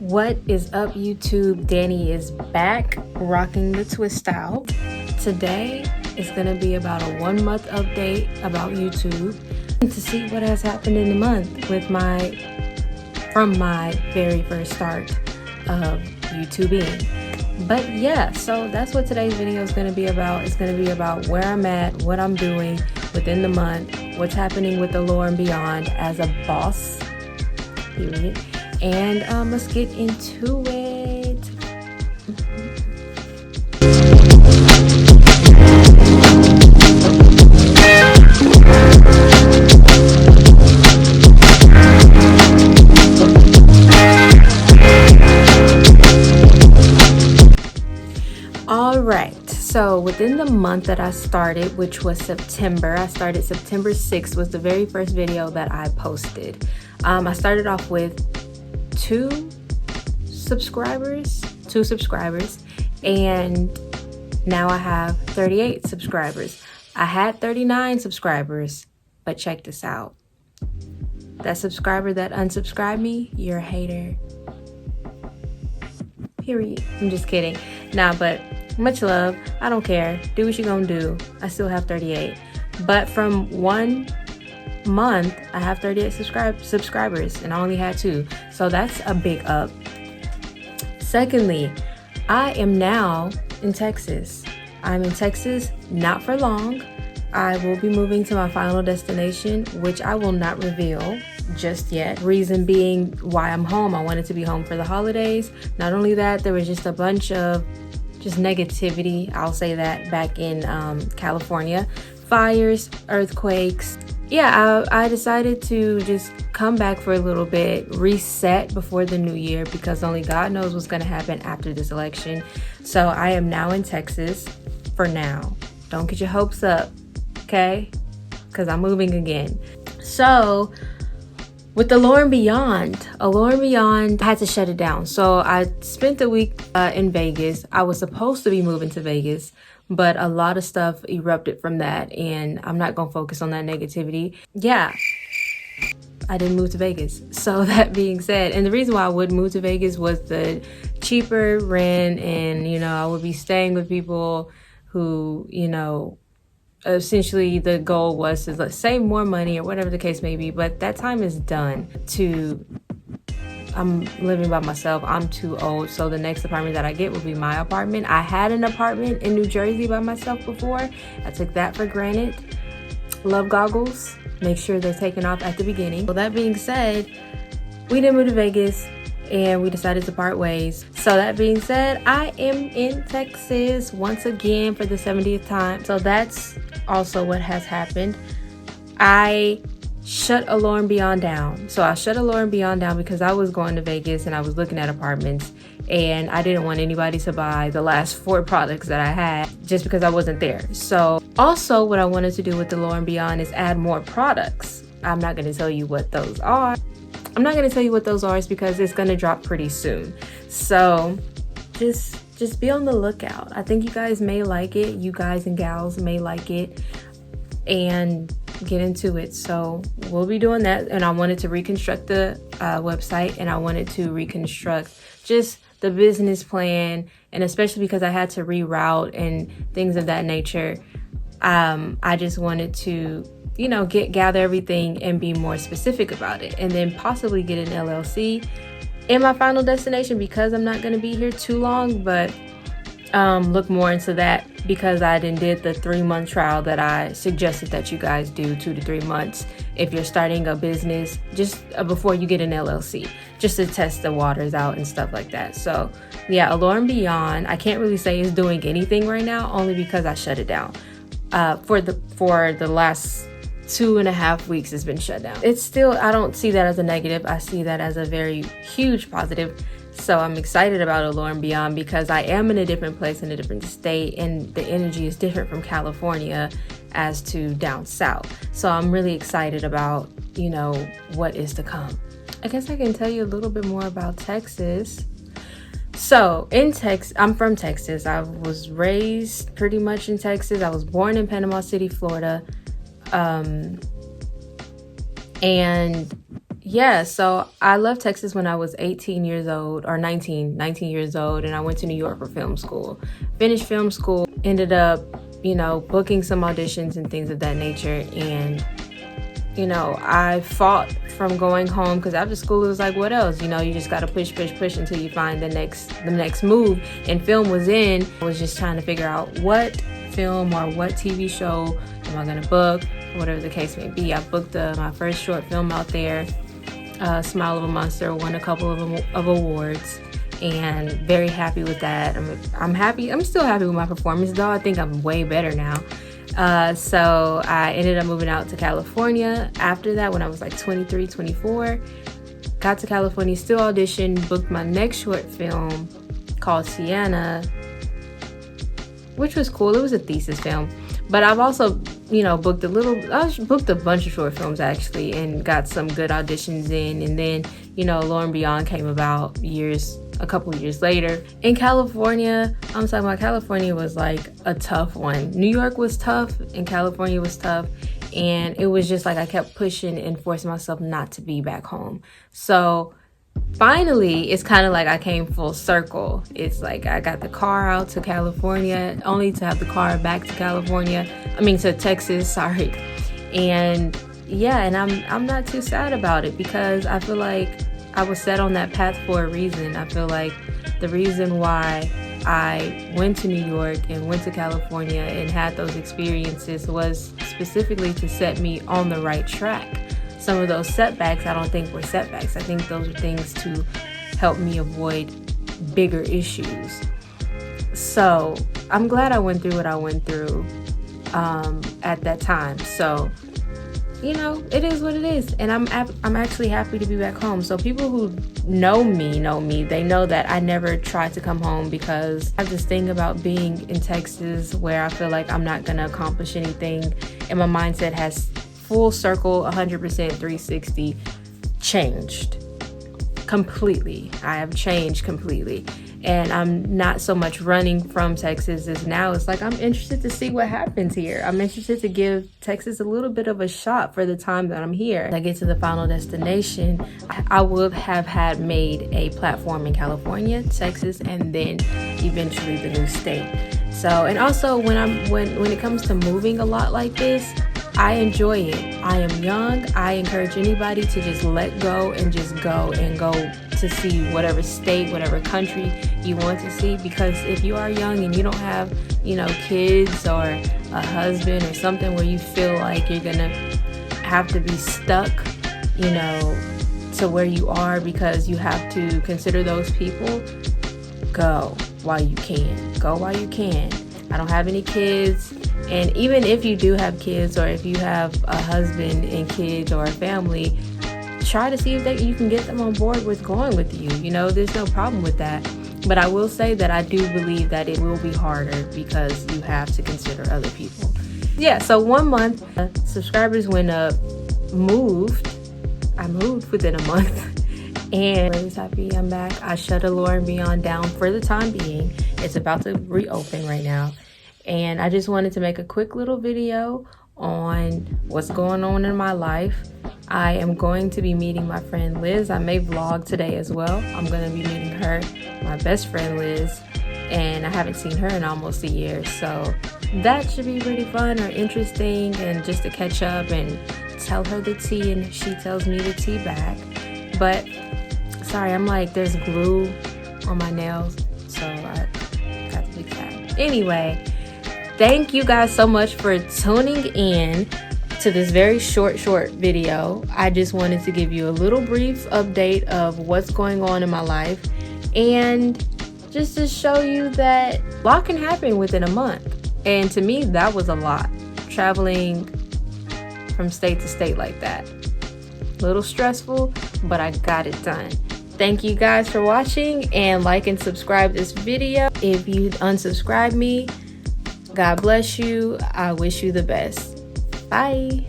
What is up, YouTube? Danny is back rocking the twist style. Today is going to be about a 1 month update about YouTube and to see what has happened in the month with from my very first start of YouTubing. But yeah, so that's what today's video is going to be about. It's going to be about where I'm at, what I'm doing within the month, what's happening with the lore and beyond as a boss, period. And let's get into it. All right, so within the month that I started, which was September, I started September 6th was the very first video that I posted. I started off with two subscribers, and now I have 38 subscribers. I had 39 subscribers, but check this out. That subscriber that unsubscribed me, you're a hater. Period. I'm just kidding. Nah, but much love. I don't care. Do what you gonna do. I still have 38. But from 1 month, I have 38 subscribers, and I only had 2. So that's a big up. Secondly, I am now in Texas. I'm in Texas, not for long. I will be moving to my final destination, which I will not reveal just yet. Reason being why I'm home. I wanted to be home for the holidays. Not only that, there was just a bunch of negativity, I'll say that, back in California. Fires, earthquakes. Yeah, I decided to just come back for a little bit, reset before the new year, because only God knows what's going to happen after this election. So I am now in Texas for now. Don't get your hopes up, okay? Because I'm moving again. So with the Lore and Beyond, I had to shut it down. So I spent the week in Vegas. I was supposed to be moving to Vegas, but a lot of stuff erupted from that, and I'm not gonna focus on that negativity. Yeah, I didn't move to Vegas. So that being said, and the reason why I would move to Vegas was the cheaper rent, and I would be staying with people who, essentially the goal was to, let's save more money or whatever the case may be. But that time is done. I'm living by myself. I'm too old. So the next apartment that I get will be my apartment. I had an apartment in New Jersey by myself before. I took that for granted. Love goggles. Make sure they're taken off at the beginning. Well, that being said, we didn't move to Vegas and we decided to part ways. So that being said, I am in Texas once again for the 70th time. So that's also what has happened. I shut a Lore and Beyond down. So I shut a Lore and Beyond down because I was going to Vegas and I was looking at apartments, and I didn't want anybody to buy the last 4 products that I had just because I wasn't there. So also what I wanted to do with the Lore and Beyond is add more products. I'm not going to tell you what those are. It's because it's going to drop pretty soon. So just be on the lookout. I think you guys may like it. You guys and gals may like it and get into it. So we'll be doing that. And I wanted to reconstruct the website, and I wanted to reconstruct just the business plan, and especially because I had to reroute and things of that nature. I just wanted to gather everything and be more specific about it, and then possibly get an LLC in my final destination, because I'm not going to be here too long. But look more into that, because I did the 3-month trial that I suggested that you guys do, 2 to 3 months if you're starting a business, just before you get an LLC, just to test the waters out and stuff like that. So yeah, Lore and Beyond, I can't really say is doing anything right now, only because I shut it down. For the last 2.5 weeks it's been shut down. It's still, I don't see that as a negative. I see that as a very huge positive. So I'm excited about Lore and Beyond because I am in a different place, in a different state, and the energy is different from California as to down south. So I'm really excited about, what is to come. I guess I can tell you a little bit more about Texas. So in Texas, I'm from Texas. I was raised pretty much in Texas. I was born in Panama City, Florida. And yeah, so I left Texas when I was 18 years old, or 19 years old, and I went to New York for film school. Finished film school, ended up, booking some auditions and things of that nature. And, I fought from going home because after school it was like, what else? You just got to push until you find the next move. And film was in. I was just trying to figure out what film or what TV show am I going to book, whatever the case may be. I booked my first short film out there. Smile of a Monster, won a couple of awards, and very happy with that. I'm still happy with my performance, though. I think I'm way better now. So I ended up moving out to California after that when I was like 23, 24. Got to California, still auditioned, booked my next short film called Sienna, which was cool. It was a thesis film. But I've also, booked a bunch of short films actually, and got some good auditions in. And then, Lo and Beyond came about a couple of years later. In California, I'm talking about California was like a tough one. New York was tough and California was tough. And it was just like I kept pushing and forcing myself not to be back home. So finally, it's kind of like I came full circle. It's like I got the car out to California, only to have the car back to to Texas, sorry. And yeah, and I'm not too sad about it because I feel like I was set on that path for a reason. I feel like the reason why I went to New York and went to California and had those experiences was specifically to set me on the right track. Some of those setbacks I don't think were setbacks. I think those are things to help me avoid bigger issues. So I'm glad I went through what I went through at that time. So, it is what it is. And I'm actually happy to be back home. So people who know me, they know that I never tried to come home because I have this thing about being in Texas where I feel like I'm not going to accomplish anything. And my mindset has full circle, 100%, 360, changed completely. I have changed completely. And I'm not so much running from Texas as now it's like I'm interested to see what happens here. I'm interested to give Texas a little bit of a shot for the time that I'm here. When I get to the final destination, I would have had made a platform in California, Texas, and then eventually the new state. So, and also when it comes to moving a lot like this, I enjoy it. I am young. I encourage anybody to just let go and go to see whatever state, whatever country you want to see. Because if you are young and you don't have, kids or a husband or something where you feel like you're gonna have to be stuck, to where you are because you have to consider those people, go while you can. Go while you can. I don't have any kids. And even if you do have kids or if you have a husband and kids or a family, try to see if you can get them on board with going with you. There's no problem with that. But I will say that I do believe that it will be harder because you have to consider other people. Yeah, so 1 month, subscribers went up, I moved within a month. And I'm really happy I'm back. I shut a Lo and Beyond down for the time being. It's about to reopen right now. And I just wanted to make a quick little video on what's going on in my life. I am going to be meeting my friend Liz. I may vlog today as well. I'm going to be meeting her, my best friend Liz, and I haven't seen her in almost a year. So that should be pretty fun or interesting, and just to catch up and tell her the tea and she tells me the tea back. But sorry, there's glue on my nails, so I got to fix that. Anyway, thank you guys so much for tuning in to this very short video. I just wanted to give you a little brief update of what's going on in my life and just to show you that a lot can happen within a month. And to me, that was a lot. Traveling from state to state like that. A little stressful, but I got it done. Thank you guys for watching, and like and subscribe this video. If you unsubscribe me, God bless you. I wish you the best. Bye.